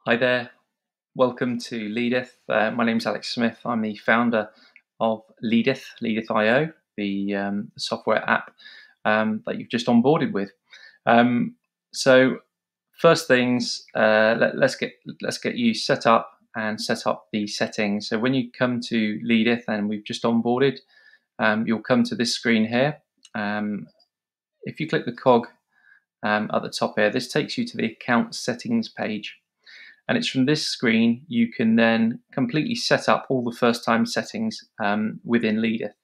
Hi there, welcome to Leadeth. My name is Alex Smith. I'm the founder of Leadeth.io, the software app that you've just onboarded with. So, first things, let's get you set up and set up the settings. So when you come to Leadeth and we've just onboarded, you'll come to this screen here. If you click the cog at the top here, this takes you to the account settings page. And it's from this screen you can then completely set up all the first time settings within Leadeth.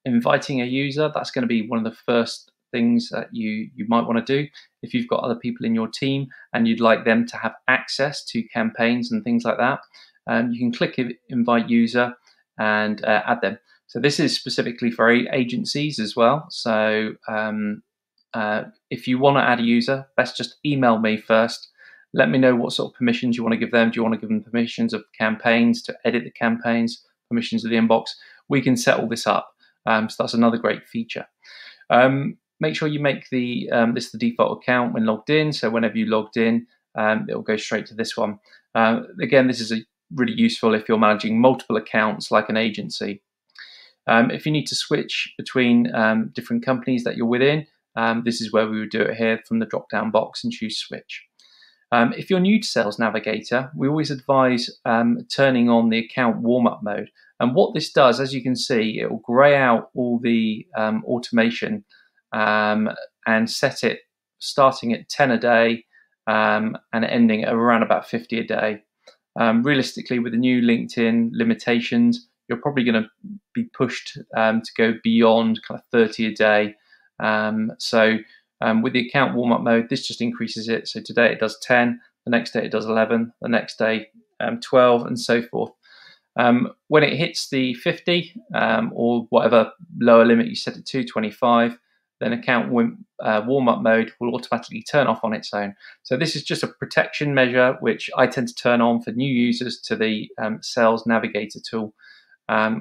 Inviting a user, that's going to be one of the first things that you might want to do. If you've got other people in your team and you'd like them to have access to campaigns and things like that, you can click invite user and add them. So this is specifically for agencies as well. So if you want to add a user, best just email me first. Let me know what sort of permissions you want to give them. Do you want to give them permissions of campaigns, to edit the campaigns, permissions of the inbox? We can set all this up. So that's another great feature. Make sure you make this the default account when logged in. So whenever you logged in, it'll go straight to this one. Again, this is really useful if you're managing multiple accounts like an agency. If you need to switch between different companies that you're within, this is where we would do it here from the drop-down box and choose switch. If you're new to Sales Navigator, we always advise turning on the account warm-up mode. And what this does, as you can see, it will grey out all the automation and set it starting at 10 a day and ending at around about 50 a day. Realistically, with the new LinkedIn limitations, you're probably going to be pushed to go beyond kind of 30 a day. With the account warm-up mode, this just increases it. So today it does 10, the next day it does 11, the next day 12, and so forth. When it hits the 50 or whatever lower limit you set it to, 25, then account warm-up mode will automatically turn off on its own. So this is just a protection measure, which I tend to turn on for new users to the Sales Navigator tool.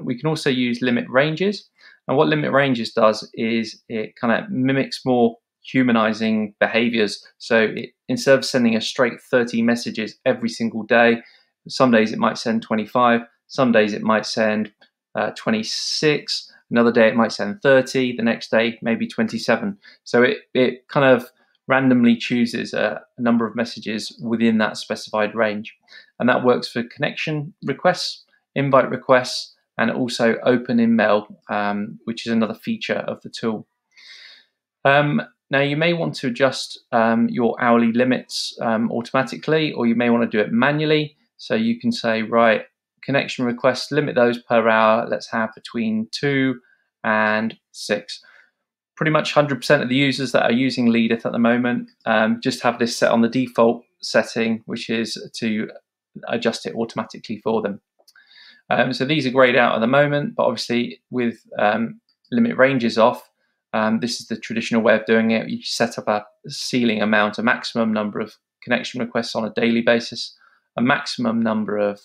We can also use limit ranges. And what limit ranges does is it kind of mimics more humanizing behaviors. So instead of sending a straight 30 messages every single day, some days it might send 25, some days it might send 26, another day it might send 30, the next day maybe 27. So it kind of randomly chooses a number of messages within that specified range. And that works for connection requests, invite requests, and also open email, which is another feature of the tool. Now, you may want to adjust your hourly limits automatically, or you may want to do it manually. So you can say, right, connection requests, limit those per hour. Let's have between 2 and 6. Pretty much 100% of the users that are using Leadeth at the moment just have this set on the default setting, which is to adjust it automatically for them. So these are grayed out at the moment, but obviously with limit ranges off, this is the traditional way of doing it. You set up a ceiling amount, a maximum number of connection requests on a daily basis, a maximum number of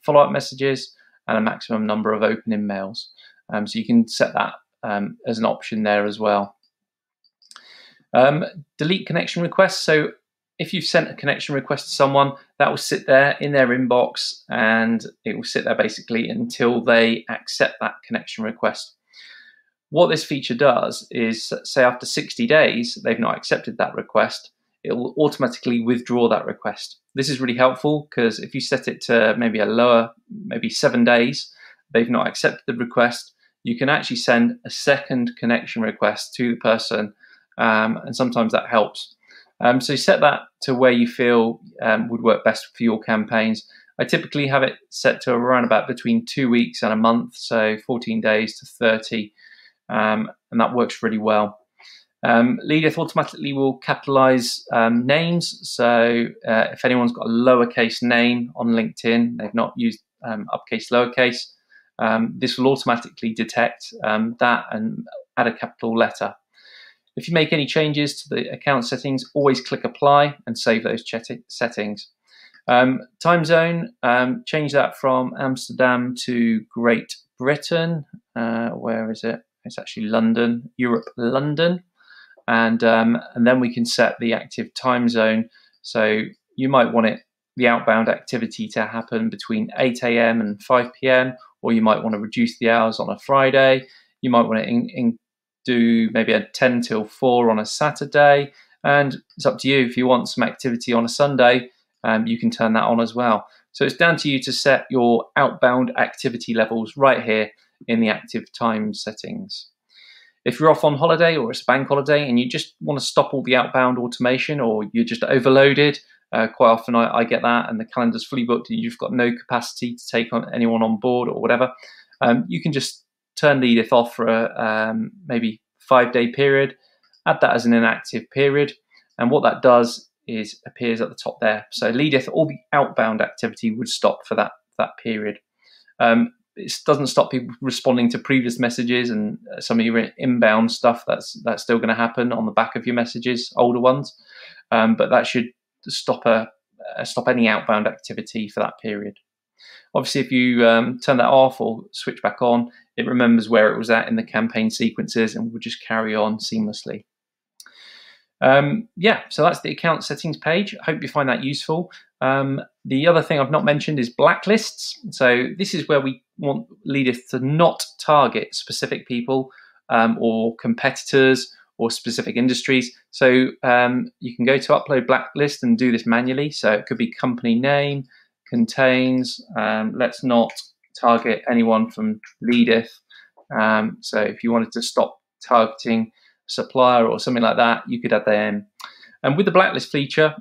follow-up messages, and a maximum number of open emails. So you can set that as an option there as well. Delete connection requests. So if you've sent a connection request to someone, that will sit there in their inbox, and it will sit there basically until they accept that connection request. What this feature does is, say after 60 days, they've not accepted that request, it will automatically withdraw that request. This is really helpful because if you set it to maybe a lower, maybe 7 days, they've not accepted the request, you can actually send a second connection request to the person, and sometimes that helps. So set that to where you feel would work best for your campaigns. I typically have it set to around about between 2 weeks and a month, so 14 days to 30. And that works really well. Leadeth automatically will capitalize names. So if anyone's got a lowercase name on LinkedIn, they've not used uppercase, lowercase, this will automatically detect that and add a capital letter. If you make any changes to the account settings, always click apply and save those settings. Time zone, change that from Amsterdam to Great Britain. Where is it? It's actually London, Europe, London. And then we can set the active time zone. So you might want the outbound activity to happen between 8 a.m. and 5 p.m., or you might want to reduce the hours on a Friday. You might want to do maybe a 10 till 4 on a Saturday. And it's up to you. If you want some activity on a Sunday, you can turn that on as well. So it's down to you to set your outbound activity levels right here in the active time settings. If you're off on holiday or it's a bank holiday and you just want to stop all the outbound automation, or you're just overloaded, quite often I get that, and the calendar's fully booked and you've got no capacity to take on anyone on board or whatever, you can just turn Leadith off for a maybe 5-day period, add that as an inactive period, and what that does is appears at the top there. So Leadith, all the outbound activity would stop for that period. It doesn't stop people responding to previous messages, and some of your inbound stuff that's still going to happen on the back of your messages, older ones. But that should stop any outbound activity for that period. Obviously, if you turn that off or switch back on, it remembers where it was at in the campaign sequences and will just carry on seamlessly. Yeah, so that's the account settings page. I hope you find that useful. The other thing I've not mentioned is blacklists. So this is where we want Leadith to not target specific people or competitors or specific industries. So you can go to upload blacklist and do this manually. So it could be company name, contains, let's not target anyone from Leadith. So if you wanted to stop targeting supplier or something like that, you could add that in. And with the blacklist feature,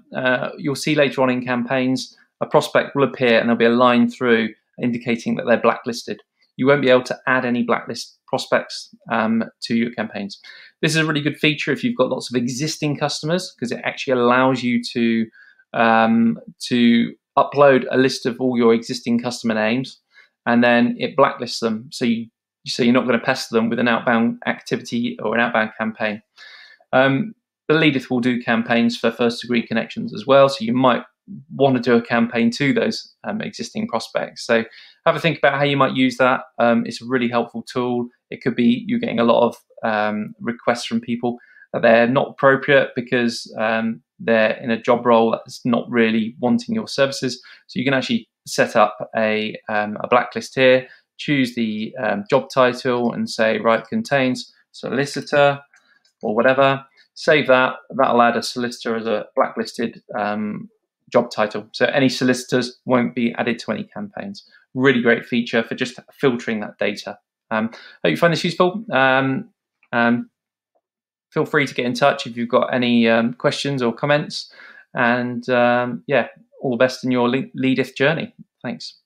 you'll see later on in campaigns, a prospect will appear and there'll be a line through indicating that they're blacklisted. You won't be able to add any blacklist prospects to your campaigns. This is a really good feature if you've got lots of existing customers, because it actually allows you to upload a list of all your existing customer names, and then it blacklists them. So you're not going to pester them with an outbound activity or an outbound campaign. But Leadith will do campaigns for first-degree connections as well, so you might want to do a campaign to those existing prospects. So have a think about how you might use that. It's a really helpful tool. It could be you're getting a lot of requests from people that they're not appropriate because they're in a job role that's not really wanting your services. So you can actually set up a blacklist here, choose the job title and say, right, contains solicitor or whatever. Save that. That'll add a solicitor as a blacklisted job title. So any solicitors won't be added to any campaigns. Really great feature for just filtering that data. Hope you find this useful. Feel free to get in touch if you've got any questions or comments. And yeah, all the best in your Leadith journey. Thanks.